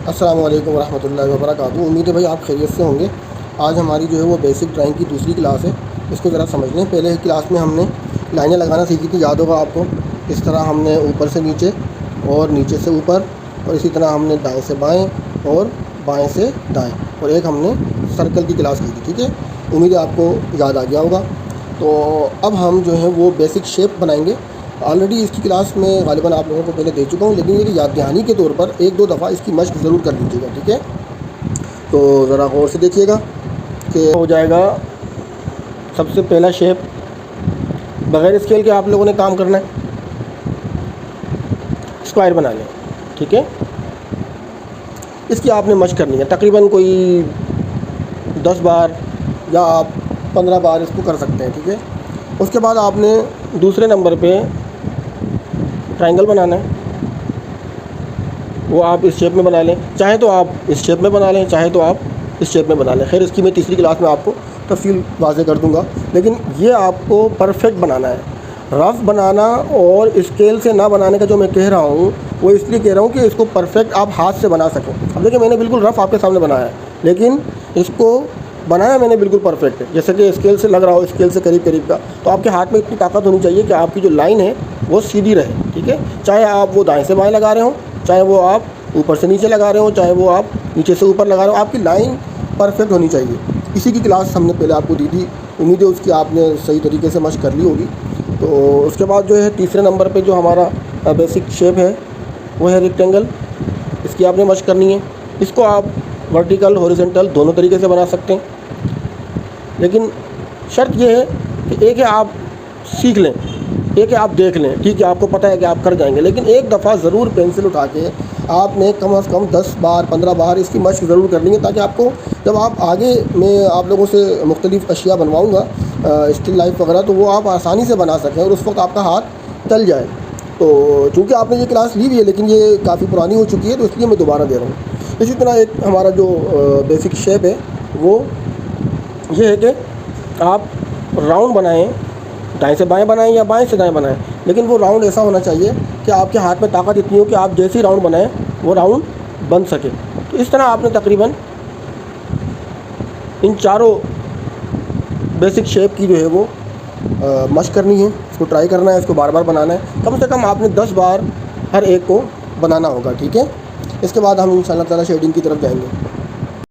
अस्सलामु अलैकुम वरहमतुल्लाहि वबरकातुहू। उम्मीद है भाई आप खैरियत से होंगे। आज हमारी जो है वो बेसिक ड्राइंग की दूसरी क्लास है। इसको ज़रा समझ लें। पहले की क्लास में हमने लाइनें लगाना सीखी थी, याद होगा आपको। इस तरह हमने ऊपर से नीचे और नीचे से ऊपर, और इसी तरह हमने दाएँ से बाएँ और बाएँ से दाएँ, और एक हमने सर्कल की क्लास की थी। ठीक है, उम्मीद है आपको याद आ गया होगा। तो अब हम जो है वो बेसिक शेप बनाएंगे। ऑलरेडी इसकी क्लास में गालिबन आप लोगों को पहले दे चुका हूँ, लेकिन ये याद दहानी के तौर पर एक दो दफ़ा इसकी मश्क ज़रूर कर लीजिएगा। ठीक है, तो ज़रा गौर से देखिएगा कि हो जाएगा। सबसे पहला शेप बग़ैर स्केल के आप लोगों ने काम करना है, स्क्वायर बना लें। ठीक है, इसकी आपने मश्क करनी है तकरीबन कोई 10 बार या आप 15 बार इसको कर सकते हैं। ठीक है, उसके बाद आपने दूसरे नंबर पे ट्रायंगल बनाना है। वो आप इस शेप में बना लें, चाहे तो आप इस शेप में बना लें, चाहे तो आप इस शेप में बना लें। खैर, इसकी मैं तीसरी क्लास में आपको तफसील वाज़े कर दूंगा, लेकिन ये आपको परफेक्ट बनाना है। रफ़ बनाना और स्केल से ना बनाने का जो मैं कह रहा हूँ वो इसलिए कह रहा हूँ कि इसको परफेक्ट आप हाथ से बना सकें। अब देखिए, मैंने बिल्कुल रफ़ आपके सामने बनाया है, लेकिन इसको बनाया मैंने बिल्कुल परफेक्ट है, जैसे कि स्केल से लग रहा हो, स्केल से करीब करीब का। तो आपके हाथ में इतनी ताकत होनी चाहिए कि आपकी जो लाइन है वो सीधी रहे। ठीक है, चाहे आप वो दाएं से बाएं लगा रहे हो, चाहे वो आप ऊपर से नीचे लगा रहे हो, चाहे वो आप नीचे से ऊपर लगा रहे हो, आपकी लाइन परफेक्ट होनी चाहिए। इसी की क्लास हमने पहले आपको दी थी, उम्मीद है उसकी आपने सही तरीके से मश्क कर ली होगी। तो उसके बाद जो है तीसरे नंबर पे जो हमारा बेसिक शेप है वो है रेक्टेंगल। इसकी आपने मश्क करनी है। इसको आप वर्टिकल हॉरिजॉन्टल दोनों तरीके से बना सकते हैं, लेकिन शर्त यह है कि एक है आप सीख लें, एक है आप देख लें। ठीक है, आपको पता है कि आप कर जाएंगे, लेकिन एक दफ़ा ज़रूर पेंसिल उठा के आपने कम से कम 10 बार 15 बार इसकी मश्क ज़रूर कर लेंगे, ताकि आपको जब आप आगे मैं आप लोगों से मुख्तलिफ़ अशिया बनवाऊँगा, स्टिल लाइफ वगैरह, तो वो आप आसानी से बना सकें और उस वक्त आपका हाथ चल जाए। तो चूँकि आपने ये क्लास ली हुई है, लेकिन ये काफ़ी पुरानी हो चुकी है, तो इसलिए मैं दोबारा दे रहा हूँ। इसी तरह एक हमारा जो बेसिक शेप है वो ये है कि आप राउंड बनाएं, दाएं से बाएं बनाएं या बाएं से दाएं बनाएं, लेकिन वो राउंड ऐसा होना चाहिए कि आपके हाथ में ताकत इतनी हो कि आप जैसे ही राउंड बनाएं वो राउंड बन सके। तो इस तरह आपने तकरीबन इन चारों बेसिक शेप की जो है वो मश्क करनी है। इसको ट्राई करना है, इसको बार बार बनाना है। कम से कम आपने 10 बार हर एक को बनाना होगा। ठीक है, इसके बाद हम इंशाअल्लाह ताला शेडिंग की तरफ जाएंगे।